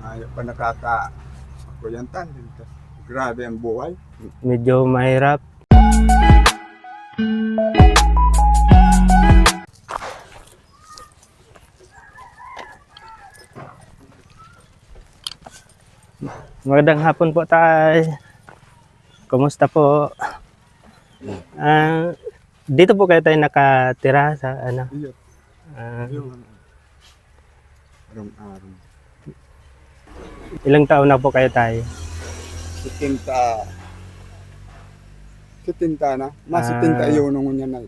Ayaw pa nakaka-kuyantan dito. Grabe ang buhay. Medyo mahirap. Magandang hapon po tayo. Kumusta po? Dito po kayo tayo nakatira sa ano? Iyo. Ah, Yung araw-araw. ilang taon na po kayo tayo? 70 na. Mas Ah. 70 yun nung niya na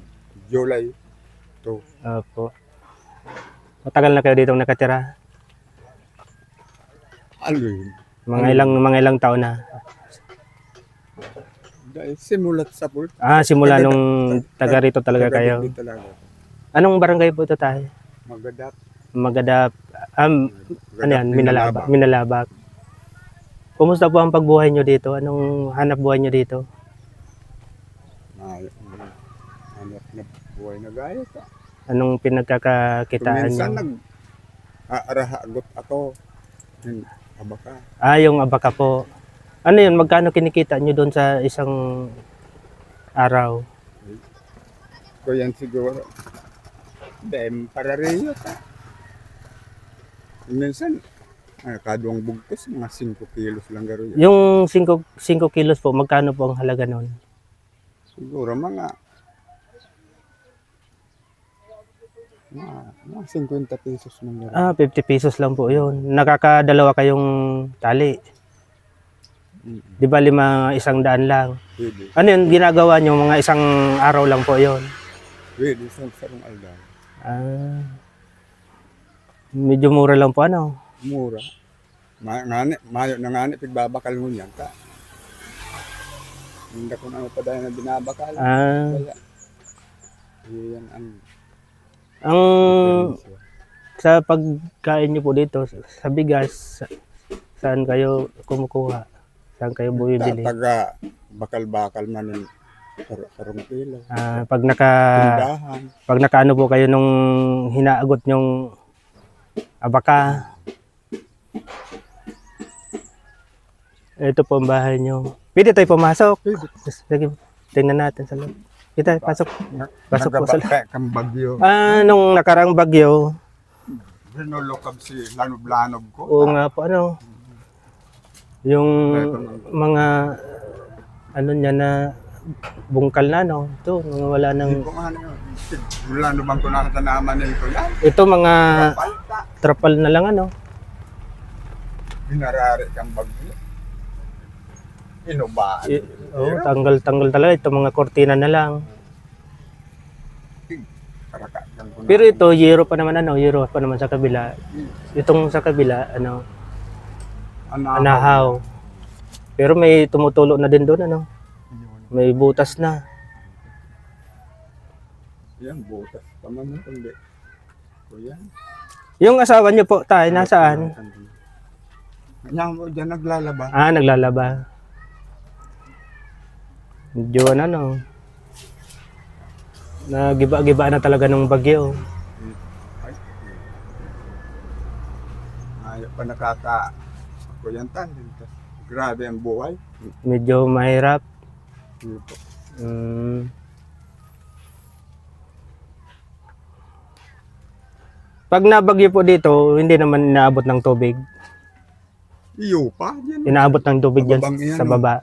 July 2. Opo. Matagal na kayo dito nakatira? Ano yun? Mga ilang taon na? Dahil simulat sa pool. Simula nung taga rito talaga kayo. Talaga. Anong barangay po ito tayo? Magadap. Magadap. Ano yan? Minalaba. Minalabak. Kumusta po ang pagbuhay nyo dito? Anong hanap buhay nyo dito? Hanap na buhay na gaya ka. Anong pinagkakakitaan Minsan nyo? nag-aarahagot ako. Yung abaka. Yung abaka po. Ano yun? Magkano kinikita nyo doon sa isang araw? So yan siguro. Dahil parareyo ka. Minsan, kaduang bugkos, mga 5 kilos lang garo yan. Yung 5 kilos po, magkano po ang halaga nun? Siguro mga 50 pesos lang garo. 50 pesos lang po yun. Nakakadalawa kayong tali. Di ba 100 lang? Pwede. Ano yun, ginagawa nyo mga isang araw lang po yun? Pwede, sa sarong aldaw. Medyo mura lang po ano? Mura. Mayo na ngani, pigbabakal mo yan ka. Hindi ko na pa dahil na binabakal. Kaya, yan ang Ang sa pagkain nyo po dito, sa bigas, saan kayo kumukuha? Saan kayo bumibili? taga bakal-bakal man yung sarong kilo. Pag Tindahan. nakaano po kayo nung hinaagot nyong abaka. Ito po ang bahay nyo. Pwede tayo pumasok. Pwede. Sige, tingnan natin sa loob. Kita, pasok. Pasok po sa loob. Nagabaka kang bagyo. Nung nakarang bagyo, Rinulokab si lanob-lanob ko. o nga po ano, yung mga ano niya na bungkal na no, ito, mga wala nang, Hindi ko nga ano yun. Lanob ang ko nakatanaman nito yan. ito mga Palta. trapal na lang ano. Hinarari kang bagyo. Inubaan. Tanggal-tanggal talaga, ito mga kortina na lang. Karakakang ko na. Pero ito, yero pa naman ano, yero pa naman sa kabila. Itong sa kabila, ano, anahaw. Pero may tumutulo na din doon, ano. May butas na. Yan, butas. Tama mo kundi. Kuya. Yung asawa niyo po, tayo, nasaan? Kanya mo dyan naglalaba. Naglalaba. Medyo ano, nagiba-giba na talaga ng bagyo. Ay. Ayaw pa nakaka-kuyantan dito. Grabe ang buhay. Medyo mahirap. Dito. Pag nabagyo po dito, hindi naman inaabot ng tubig. Iyo pa dyan. Inaabot ng tubig dyan Bababang yan, sa no? baba.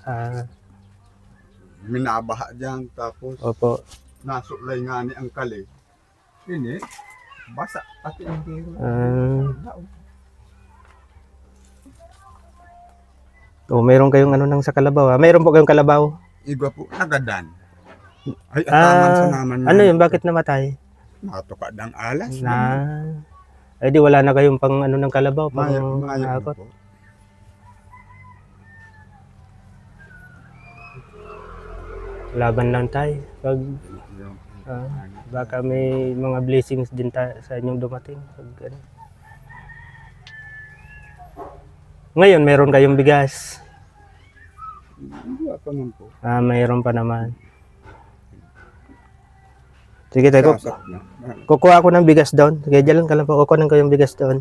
Minabaha dyan. Tapos Opo. nasuklay nga ni ang kali. Ini, basa. Pati ang hero. Meron kayong ano nang sa kalabaw. Meron po kayong kalabaw. Iba po, nagadan. Ay, ataman sa naman. Ano yun? Bakit namatay? Matuka ng alas. Di wala na kayong pang ano ng kalabaw. Pang Mayak na hakot. po. Ano Laban lang tayo. Pag baka may mga blessings din sa inyong dumating. Pag, ano. Ngayon, meron kayong bigas. Hindi pa man po. Mayroon pa naman. Sige tayo, Sasak na. kukuha ako ng bigas doon. Sige, dyan ka lang po. Kukuha ko yung bigas doon.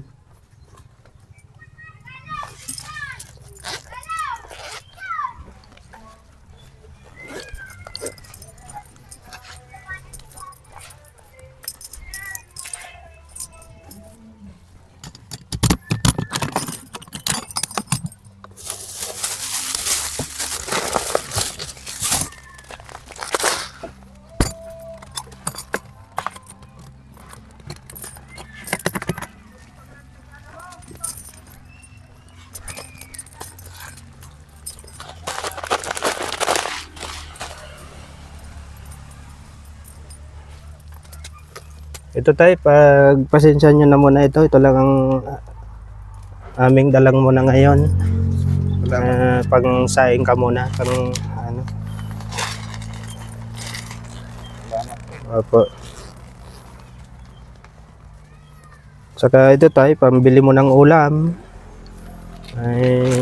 Ito tayo, pagpasensya nyo na muna ito. Ito lang ang aming dalang muna ngayon. Salamat. Pang saing ka muna. Pang ano. Salamat. Opo. Saka ito tayo, pambili mo ng ulam. Ay,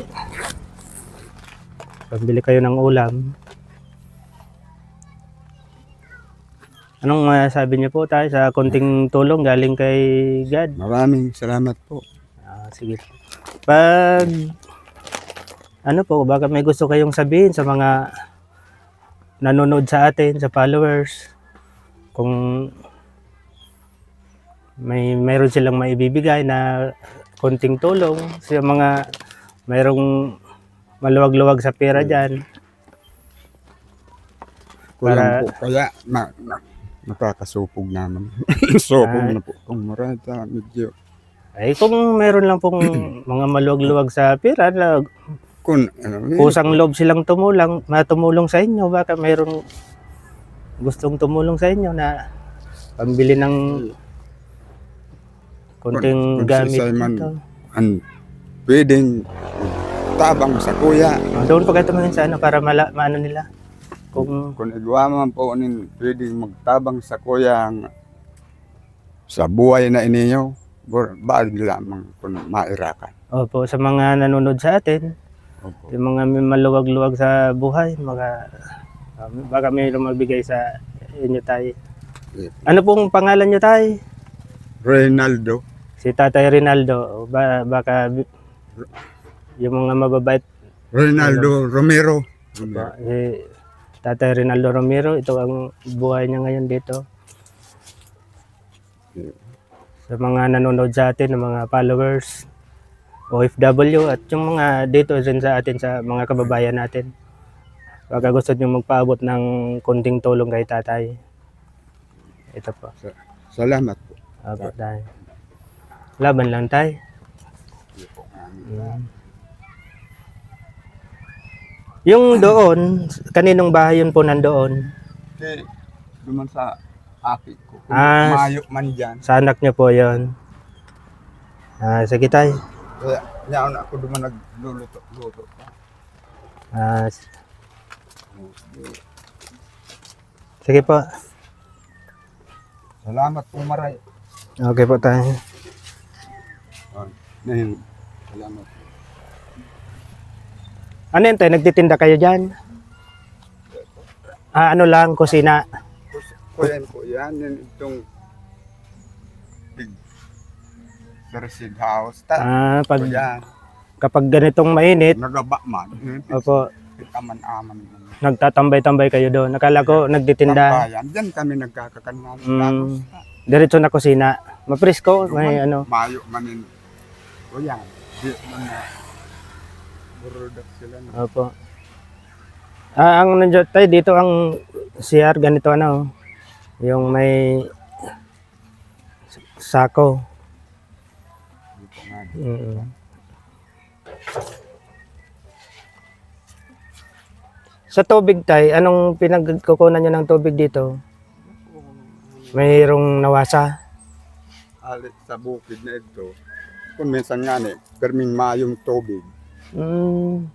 pambili kayo ng ulam. Anong masasabi niyo po tayo sa konting tulong galing kay God? Maraming salamat po. Sige. Pag ano po, baka may gusto kayong sabihin sa mga nanonood sa atin, sa followers, kung mayroon silang maibibigay na konting tulong sa mga mayroong maluwag-luwag sa pera dyan. Kulang po. Kaya nakakasupog naman. Supog na po. Kung marata, medyo. Ay kung mayroon lang pong mga maluwag-luwag sa pera na Kung kusang loob silang matumulong sa inyo, baka mayroong gustong tumulong sa inyo na pambili ng konting kung gamit si Simon, dito. Pwedeng tabang sa kuya. Doon pa kayo tumingin sa ano para maano nila. Kung igwa man po nin pwedeng magtabang sa kuya sa buhay na ininyo, bakit lamang kung mairakan. Opo, sa mga nanonood sa atin, Opo. yung mga may maluwag-luwag sa buhay, baka may magbigay sa inyo tayo. Ano pong pangalan nyo tayo? Reynaldo. Si Tatay Rinaldo. Baka yung mga mababait. Reynaldo Romero. Si Tatay Rinaldo Romero, ito ang buhay niya ngayon dito. Sa mga nanonood sa atin, ng mga followers, OFW, at yung mga dito rin sa atin, sa mga kababayan natin. Baka gusto nyo magpaabot ng konting tulong kay tatay. Ito po. Salamat po. Apo tayo. Laban lang tayo. Yung doon, kaninong bahay yun po nandoon? Okay, duman sa api ko. Kung mayo man dyan. Sa anak niyo po yun. Sige tayo. Kaya niya ako duman nagluluto pa. Sige po. Salamat po maray. Okay po tayo. Salamat. Ano yun tayo? Nagtitinda kayo dyan? Ano lang, kusina? Kuyan po yan. Yan itong big Persid house. Kapag ganitong mainit, Nagaba man. opo, Aman-aman. nagtatambay-tambay kayo doon. Nakala ko nagtitinda. Tambayan. Diyan kami nagkakakanman. Diretso na kusina. Mapresko, may ano. Mayo manin. O yan. Di man na. Burudak sila na. Opo. Ang nandiyan tayo dito, ang CR ganito ano. Yung may sako. Sa tubig tayo, anong pinagkukunan nyo ng tubig dito? Mayroong nawasa? Alit sa bukid na ito. Kung minsan nga perming mayong tubig. Yung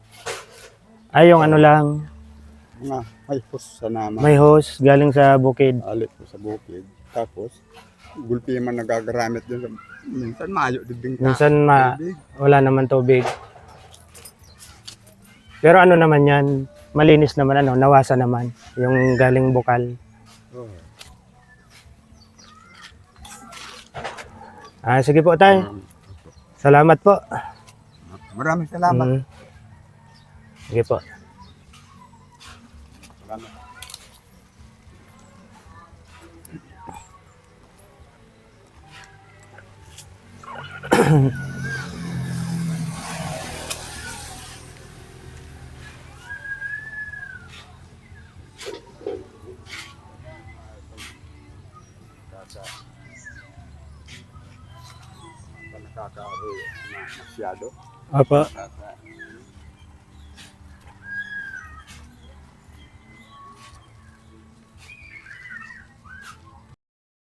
ano lang, Mga may hose sa naman. may hose galing sa bukid. Alit po sa bukid. Tapos, gulpi man nagagaramit din. Minsan mayo din ka. Minsan Tubig. wala naman tubig. Pero ano naman yan, malinis naman ano, nawasa naman yung galing bukal. Oh. Sige po tayo. Salamat po. Maraming salamat. Sige po. Salamat. Nakakaaroy na masyado. Opo. At